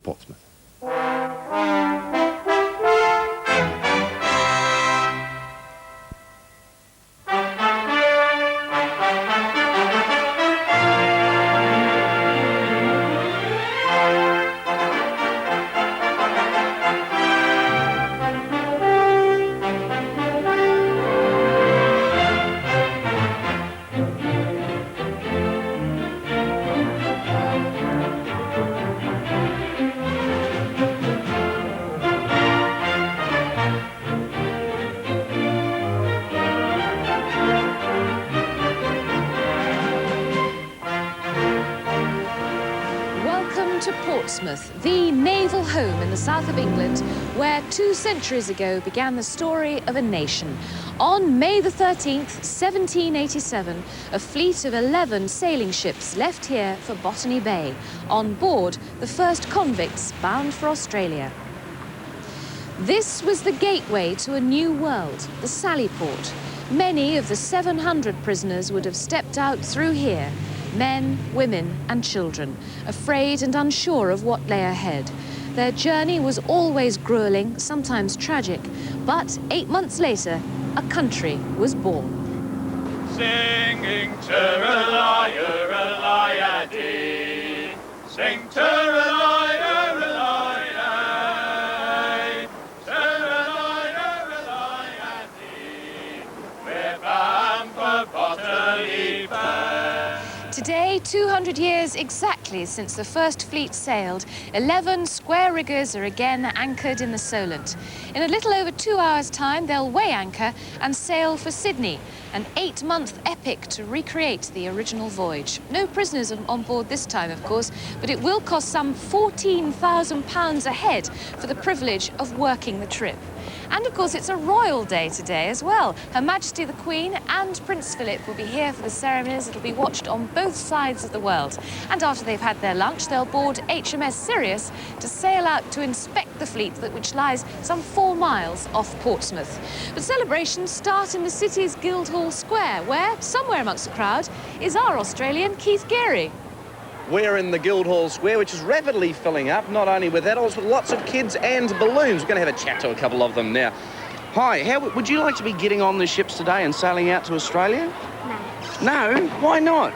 Portsmouth. To Portsmouth, the naval home in the south of England, where 2 centuries ago began the story of a nation. On May the 13th, 1787, a fleet of 11 sailing ships left here for Botany Bay. On board, the first convicts bound for Australia. This was the gateway to a new world, the Sally Port. Many of the 700 prisoners would have stepped out through here. Men, women and children, afraid and unsure of what lay ahead. Their journey was always grueling, sometimes tragic, but 8 months later, a country was born. Singing Turalaya-a-laya-dee, sing Turalaya-a-laya-dee, Turalaya-a-laya-dee, we're bound for Botany Bay. Today, 200 years exactly since the first fleet sailed, 11 square riggers are again anchored in the Solent. In a little over 2 hours' time, they'll weigh anchor and sail for Sydney, an 8-month epic to recreate the original voyage. No prisoners on board this time, of course, but it will cost some £14,000 a head for the privilege of working the trip. And of course, it's a royal day today as well. Her Majesty the Queen and Prince Philip will be here for the ceremonies. It'll be watched on both sides of the world. And after they've had their lunch, they'll board HMS Sirius to sail out to inspect the fleet which lies some 4 miles off Portsmouth. But celebrations start in the city's Guildhall Square, where, somewhere amongst the crowd, is our Australian Keith Geary. We're in the Guildhall Square, which is rapidly filling up, not only with adults, but lots of kids and balloons. We're going to have a chat to a couple of them now. Hi, how would you like to be getting on the ships today and sailing out to Australia? No. No? Why not?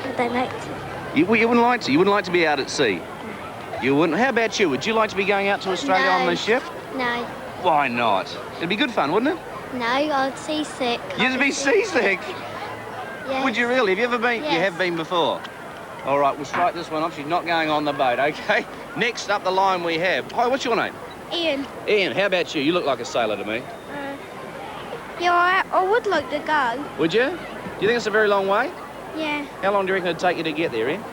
I don't like to. You wouldn't like to? You wouldn't like to be out at sea? No. You wouldn't? How about you? Would you like to be going out to Australia on the ship? No. Why not? It'd be good fun, wouldn't it? No, I'd seasick. You'd be seasick? Yes. Would you really? Have you ever been? Yes. You have been before? All right, we'll strike this one off. She's not going on the boat, OK? Next up the line we have. Hi, what's your name? Ian. Ian, how about you? You look like a sailor to me. Yeah, I would like to go. Would you? Do you think it's a very long way? Yeah. How long do you reckon it'd take you to get there, Ian?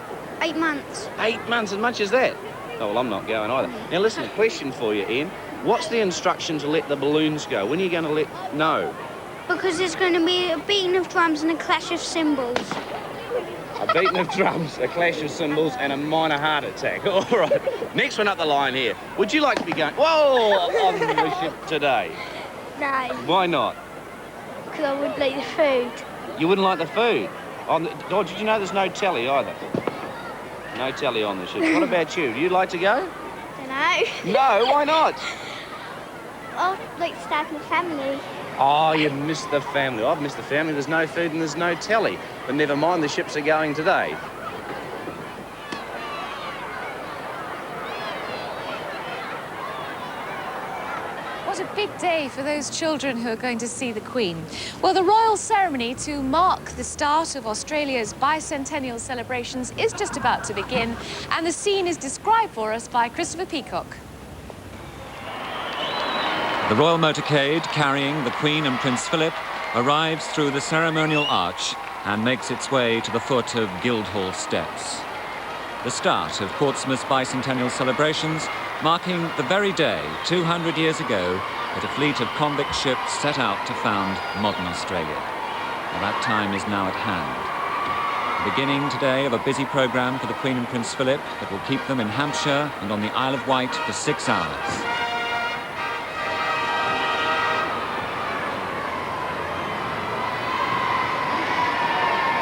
8 months. 8 months, as much as that? Oh, well, I'm not going either. Now, listen, a question for you, Ian. What's the instruction to let the balloons go? When are you going to let... No. Because there's going to be a beating of drums and a clash of cymbals. A beating of drums, a clash of cymbals, and a minor heart attack. All right. Next one up the line here. Would you like to be going... Whoa! On the ship today? No. Why not? Because I would like the food. You wouldn't like the food? Oh, did you know there's no telly either? No telly on the ship. What about you? Do you like to go? Don't know. No, why not? I'd like to stay with my family. Oh, you missed the family. I've missed the family. There's no food and there's no telly. But never mind, the ships are going today. What a big day for those children who are going to see the Queen. Well, the royal ceremony to mark the start of Australia's bicentennial celebrations is just about to begin, and the scene is described for us by Christopher Peacock. The royal motorcade carrying the Queen and Prince Philip arrives through the ceremonial arch and makes its way to the foot of Guildhall steps. The start of Portsmouth's bicentennial celebrations, marking the very day 200 years ago that a fleet of convict ships set out to found modern Australia. Well, that time is now at hand. The beginning today of a busy programme for the Queen and Prince Philip that will keep them in Hampshire and on the Isle of Wight for 6 hours.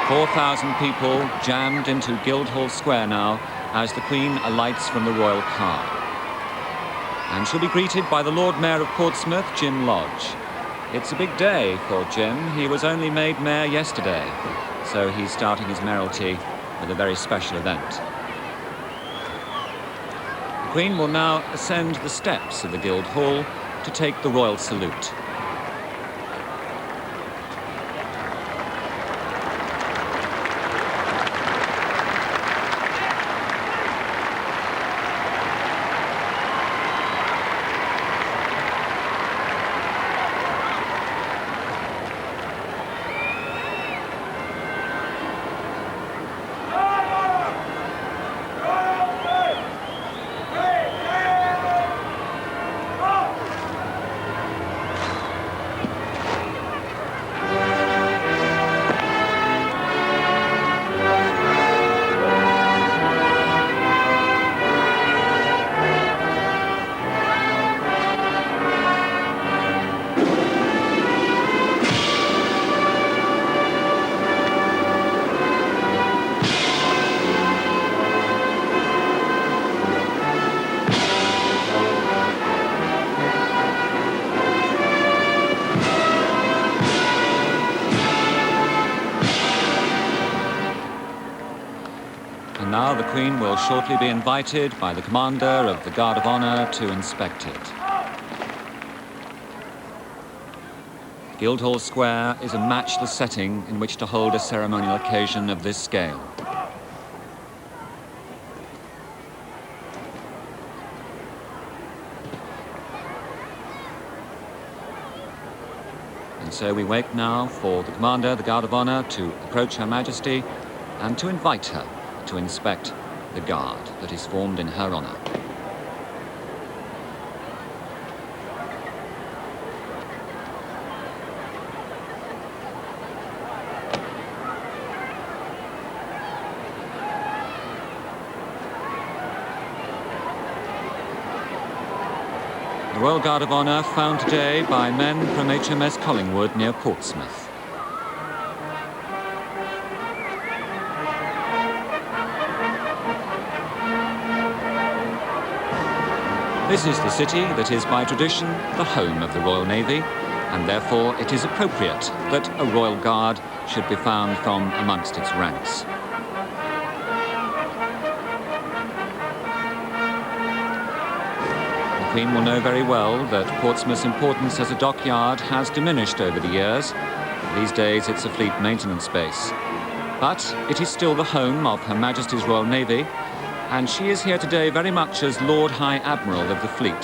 4,000 people jammed into Guildhall Square now as the Queen alights from the royal car. And she'll be greeted by the Lord Mayor of Portsmouth, Jim Lodge. It's a big day for Jim. He was only made mayor yesterday, so he's starting his mayoralty with a very special event. The Queen will now ascend the steps of the Guildhall to take the royal salute. And now the Queen will shortly be invited by the Commander of the Guard of Honour to inspect it. Guildhall Square is a matchless setting in which to hold a ceremonial occasion of this scale. And so we wait now for the Commander, the Guard of Honour, to approach Her Majesty and to invite her to inspect the guard that is formed in her honour. The Royal Guard of Honour found today by men from HMS Collingwood near Portsmouth. This is the city that is by tradition the home of the Royal Navy, and therefore it is appropriate that a Royal Guard should be found from amongst its ranks. The Queen will know very well that Portsmouth's importance as a dockyard has diminished over the years. These days it's a fleet maintenance base. But it is still the home of Her Majesty's Royal Navy, and she is here today very much as Lord High Admiral of the fleet.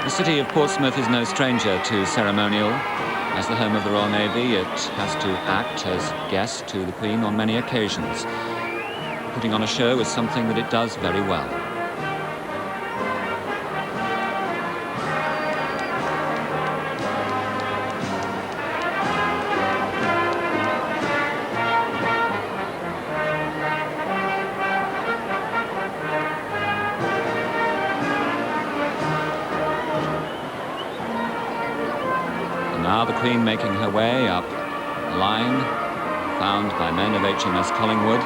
The city of Portsmouth is no stranger to ceremonial. As the home of the Royal Navy, it has to act as guest to the Queen on many occasions. Putting on a show is something that it does very well. Now the Queen making her way up a line found by men of HMS Collingwood.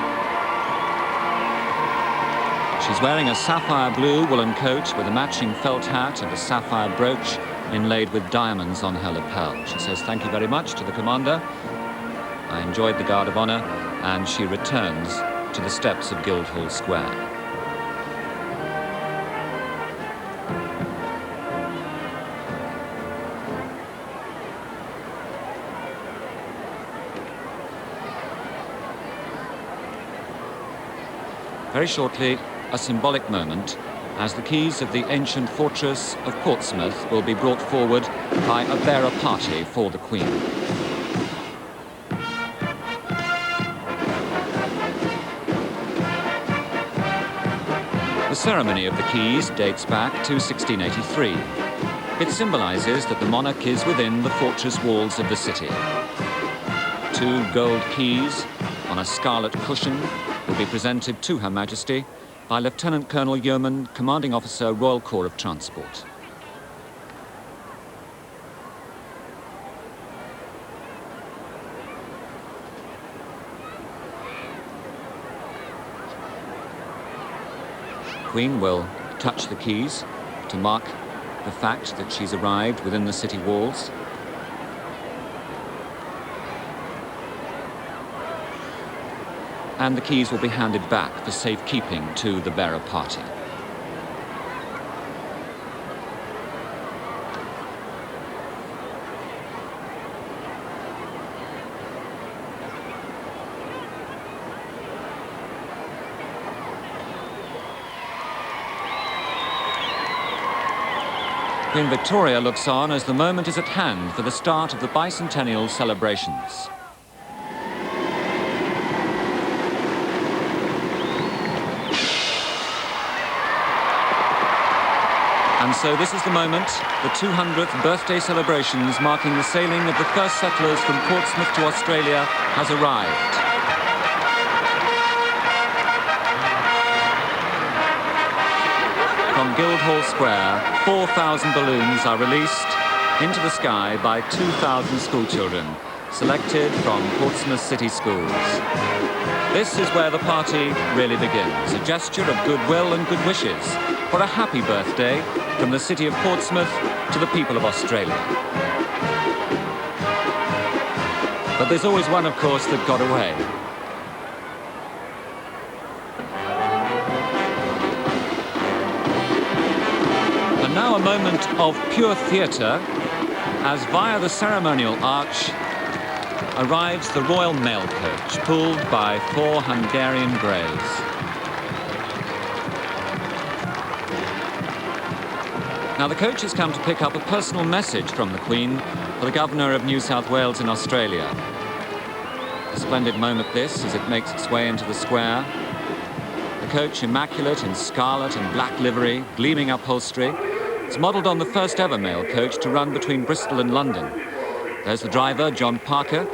She's wearing a sapphire blue woolen coat with a matching felt hat and a sapphire brooch inlaid with diamonds on her lapel. She says thank you very much to the Commander. I enjoyed the Guard of Honour, and she returns to the steps of Guildhall Square. Very shortly, a symbolic moment as the keys of the ancient fortress of Portsmouth will be brought forward by a bearer party for the Queen. The ceremony of the keys dates back to 1683. It symbolises that the monarch is within the fortress walls of the city. 2 gold keys on a scarlet cushion will be presented to Her Majesty, by Lieutenant Colonel Yeoman, Commanding Officer, Royal Corps of Transport. Queen will touch the keys to mark the fact that she's arrived within the city walls. And the keys will be handed back for safekeeping to the bearer party. Queen Victoria looks on as the moment is at hand for the start of the bicentennial celebrations. And so this is the moment, the 200th birthday celebrations marking the sailing of the first settlers from Portsmouth to Australia has arrived. From Guildhall Square, 4,000 balloons are released into the sky by 2,000 schoolchildren, selected from Portsmouth City Schools. This is where the party really begins, a gesture of goodwill and good wishes for a happy birthday from the city of Portsmouth to the people of Australia. But there's always one, of course, that got away. And now a moment of pure theatre as via the ceremonial arch arrives the Royal Mail Coach, pulled by 4 Hungarian greys. Now, the coach has come to pick up a personal message from the Queen for the Governor of New South Wales in Australia. A splendid moment this, as it makes its way into the square. The coach, immaculate in scarlet and black livery, gleaming upholstery. It's modelled on the first ever mail coach to run between Bristol and London. There's the driver, John Parker.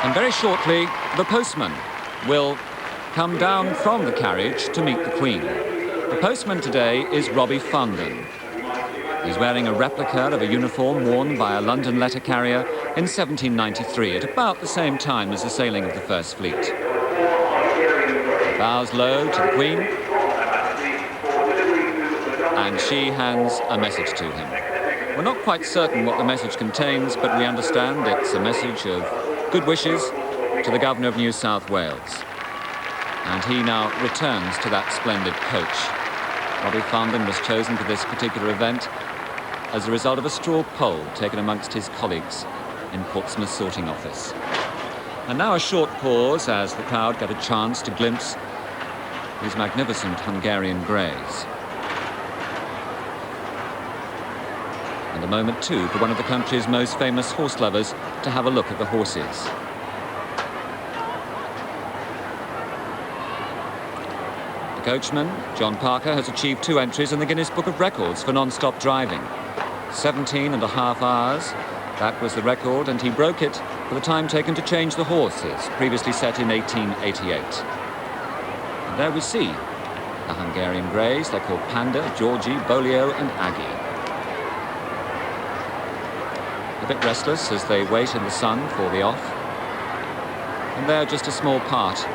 And very shortly, the postman will come down from the carriage to meet the Queen. The postman today is Robbie Fondon. He's wearing a replica of a uniform worn by a London letter carrier in 1793, at about the same time as the sailing of the First Fleet. He bows low to the Queen, and she hands a message to him. We're not quite certain what the message contains, but we understand it's a message of good wishes to the Governor of New South Wales. And he now returns to that splendid coach. Robbie Fondon was chosen for this particular event as a result of a straw poll taken amongst his colleagues in Portsmouth sorting office. And now a short pause as the crowd get a chance to glimpse these magnificent Hungarian greys. And a moment too for one of the country's most famous horse lovers to have a look at the horses. Coachman, John Parker, has achieved 2 entries in the Guinness Book of Records for non-stop driving. 17.5 hours, that was the record, and he broke it for the time taken to change the horses, previously set in 1888. And there we see the Hungarian greys. They're called Panda, Georgie, Bolio and Aggie. A bit restless as they wait in the sun for the off. And they're just a small part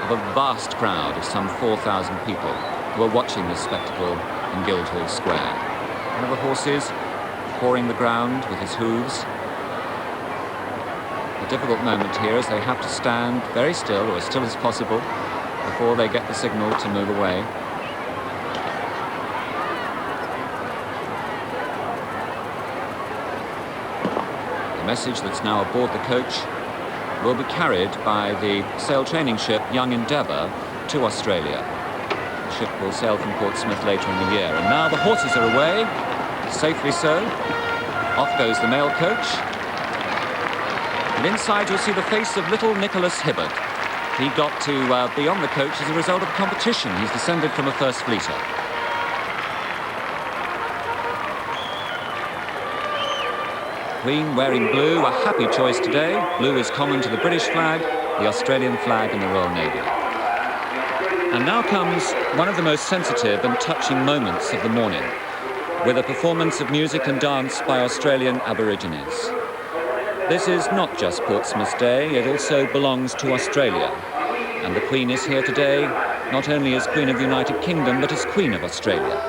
of a vast crowd of some 4,000 people who are watching this spectacle in Guildhall Square. One of the horses pawing the ground with his hooves. A difficult moment here as they have to stand very still, or as still as possible, before they get the signal to move away. The message that's now aboard the coach will be carried by the sail training ship Young Endeavour to Australia. The ship will sail from Portsmouth later in the year. And now the horses are away, safely so. Off goes the mail coach. And inside you'll see the face of little Nicholas Hibbard. He got to be on the coach as a result of competition. He's descended from a First Fleeter. Queen wearing blue, a happy choice today. Blue is common to the British flag, the Australian flag and the Royal Navy. And now comes one of the most sensitive and touching moments of the morning, with a performance of music and dance by Australian Aborigines. This is not just Portsmouth Day, it also belongs to Australia. And the Queen is here today, not only as Queen of the United Kingdom, but as Queen of Australia.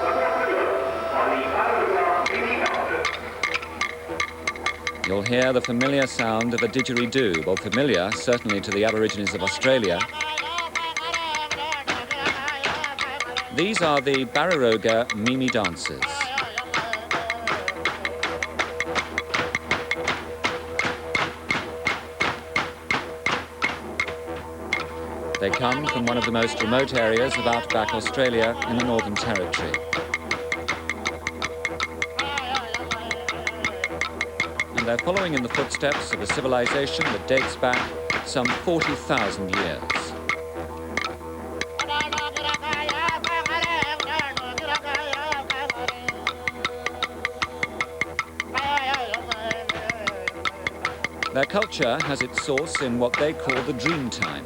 You'll hear the familiar sound of a didgeridoo, well, familiar certainly to the Aborigines of Australia. These are the Barraroga Mimi dancers. They come from one of the most remote areas of outback Australia in the Northern Territory. And they're following in the footsteps of a civilization that dates back some 40,000 years. Their culture has its source in what they call the dream time.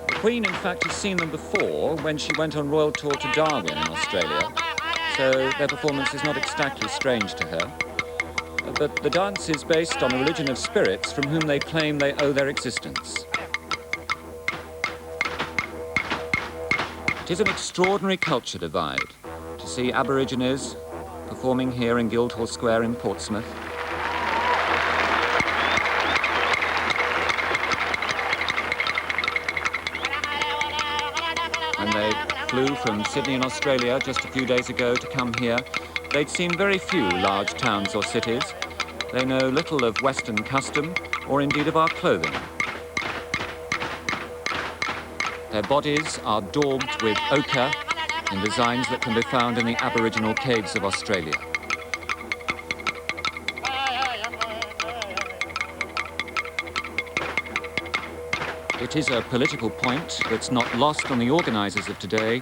The Queen, in fact, has seen them before when she went on royal tour to Darwin in Australia, so their performance is not exactly strange to her. But the dance is based on a religion of spirits from whom they claim they owe their existence. It is an extraordinary culture divide to see Aborigines performing here in Guildhall Square in Portsmouth. When they flew from Sydney in Australia just a few days ago to come here, they'd seen very few large towns or cities. They know little of Western custom or indeed of our clothing. Their bodies are daubed with ochre in designs that can be found in the Aboriginal caves of Australia. It is a political point that's not lost on the organisers of today,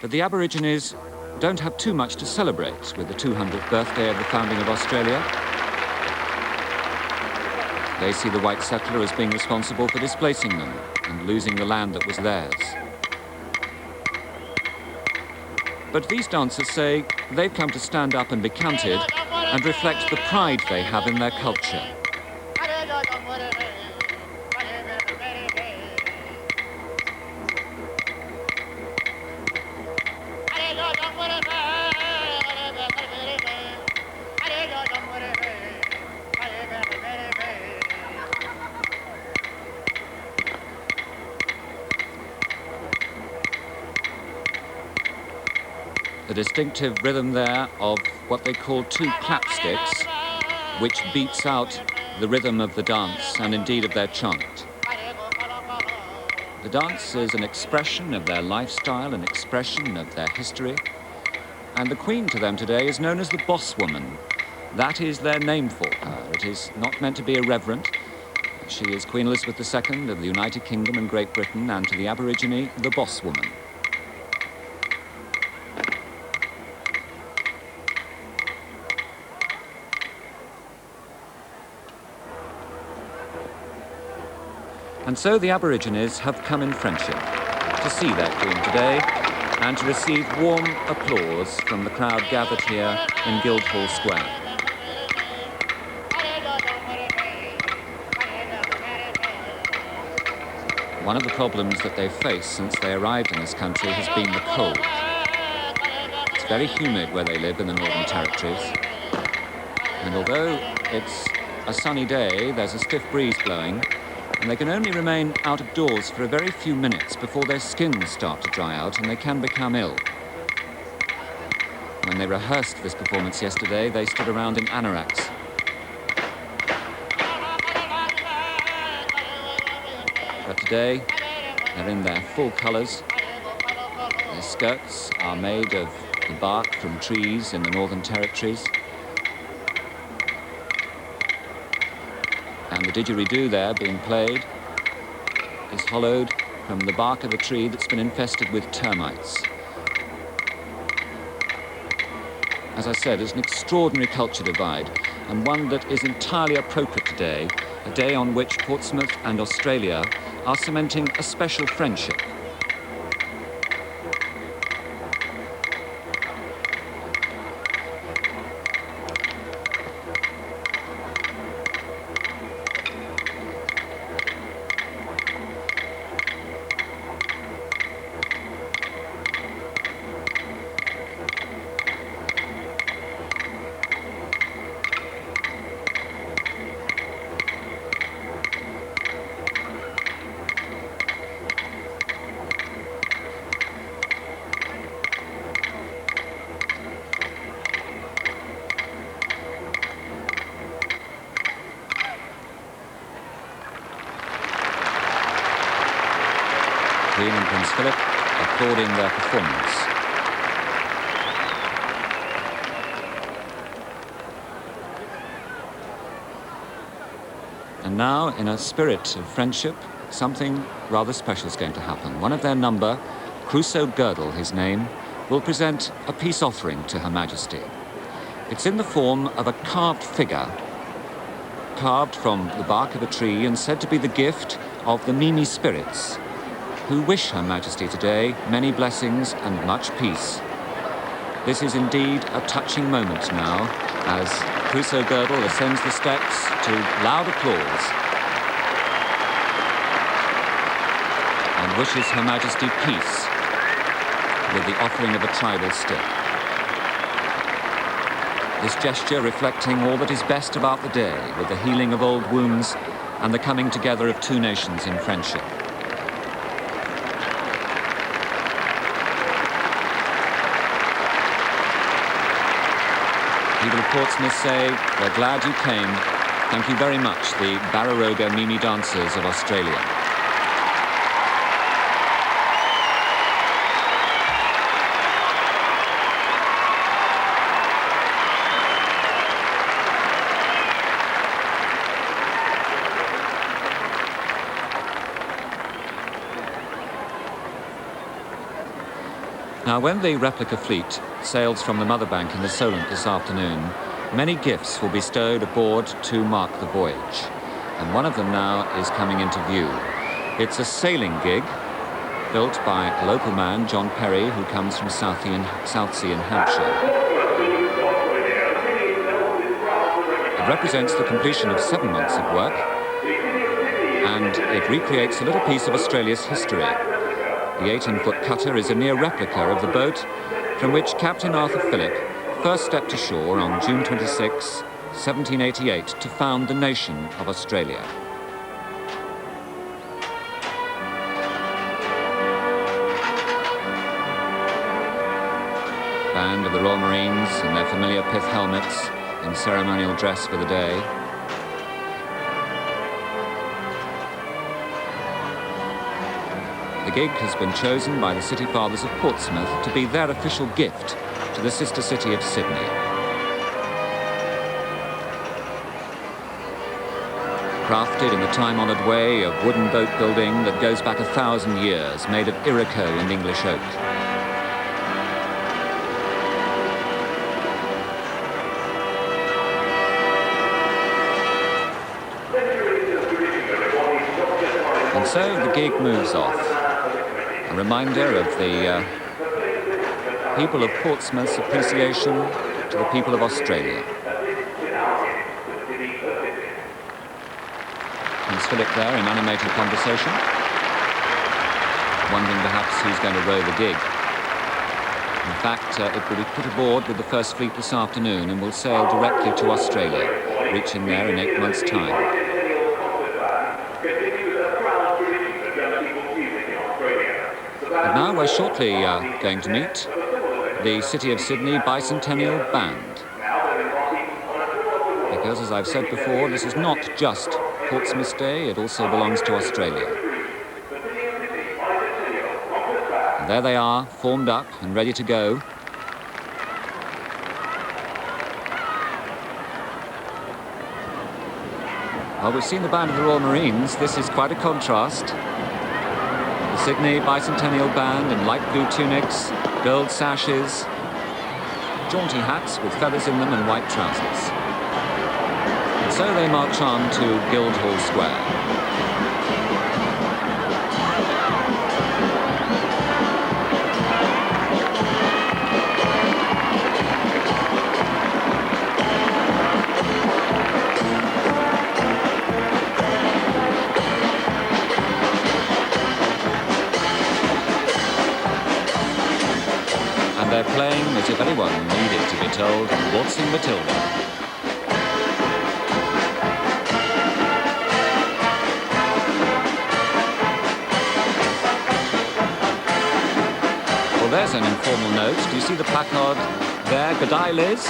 that the Aborigines don't have too much to celebrate with the 200th birthday of the founding of Australia. They see the white settler as being responsible for displacing them and losing the land that was theirs. But these dancers say they've come to stand up and be counted and reflect the pride they have in their culture. The distinctive rhythm there of what they call two clapsticks, which beats out the rhythm of the dance and indeed of their chant. The dance is an expression of their lifestyle, an expression of their history, and the Queen to them today is known as the Boss Woman. That is their name for her. It is not meant to be irreverent. She is Queen Elizabeth II of the United Kingdom and Great Britain, and to the Aborigine, the Boss Woman. And so the Aborigines have come in friendship to see their Queen today and to receive warm applause from the crowd gathered here in Guildhall Square. One of the problems that they've faced since they arrived in this country has been the cold. It's very humid where they live in the Northern Territories. And although it's a sunny day, there's a stiff breeze blowing, and they can only remain out of doors for a very few minutes before their skins start to dry out and they can become ill. When they rehearsed this performance yesterday, they stood around in anoraks. But today, they're in their full colours. Their skirts are made of the bark from trees in the Northern Territories. And the didgeridoo there being played is hollowed from the bark of a tree that's been infested with termites. as I said, is an extraordinary culture divide, and one that is entirely appropriate today, a day on which Portsmouth and Australia are cementing a special friendship. Queen and Prince Philip applauding their performance. And now, in a spirit of friendship, something rather special is going to happen. One of their number, Crusoe Girdle, his name, will present a peace offering to Her Majesty. It's in the form of a carved figure, carved from the bark of a tree and said to be the gift of the Mimi spirits, who wish Her Majesty today many blessings and much peace. This is indeed a touching moment now, as Crusoe Girdle ascends the steps to loud applause and wishes Her Majesty peace with the offering of a tribal stick. This gesture reflecting all that is best about the day, with the healing of old wounds and the coming together of two nations in friendship. People of Portsmouth say, we're glad you came. Thank you very much, the Barroga Mimi dancers of Australia. Now, when the replica fleet sails from the Mother Bank in the Solent this afternoon, many gifts will be stowed aboard to mark the voyage. And one of them now is coming into view. It's a sailing gig built by a local man, John Perry, who comes from Southsea in Hampshire. It represents the completion of 7 months of work, and it recreates a little piece of Australia's history. The 18-foot cutter is a near replica of the boat from which Captain Arthur Phillip first stepped ashore on June 26, 1788, to found the nation of Australia. Band of the Royal Marines in their familiar pith helmets in ceremonial dress for the day. The gig has been chosen by the City Fathers of Portsmouth to be their official gift to the sister city of Sydney. Crafted in the time-honoured way of wooden boat building that goes back 1,000 years, made of Irico and English oak. And so the gig moves off. A reminder of the people of Portsmouth's appreciation to the people of Australia. Prince Philip there in animated conversation, wondering perhaps who's going to row the gig. In fact, it will be put aboard with the First Fleet this afternoon and will sail directly to Australia, reaching there in 8 months' time. But now we're shortly going to meet the City of Sydney Bicentennial Band. Because, as I've said before, this is not just Portsmouth Day, it also belongs to Australia. And there they are, formed up and ready to go. Well, we've seen the band of the Royal Marines. This is quite a contrast. The Sydney Bicentennial Band in light blue tunics, gold sashes, jaunty hats with feathers in them and white trousers. And so they march on to Guildhall Square. They're playing, as if anyone needed to be told, Waltzing Matilda. Well, there's an informal note. Do you see the placard there? Good day, Liz.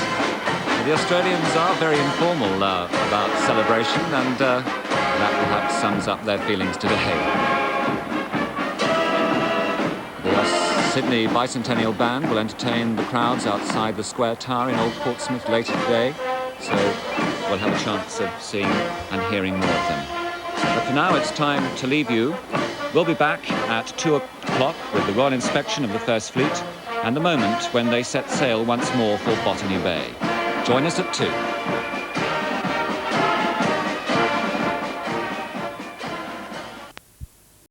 The Australians are very informal about celebration, and that perhaps sums up their feelings today. Sydney Bicentennial Band will entertain the crowds outside the Square Tower in Old Portsmouth later today, so we'll have a chance of seeing and hearing more of them. But for now, it's time to leave you. We'll be back at 2 o'clock with the Royal Inspection of the First Fleet and the moment when they set sail once more for Botany Bay. Join us at 2.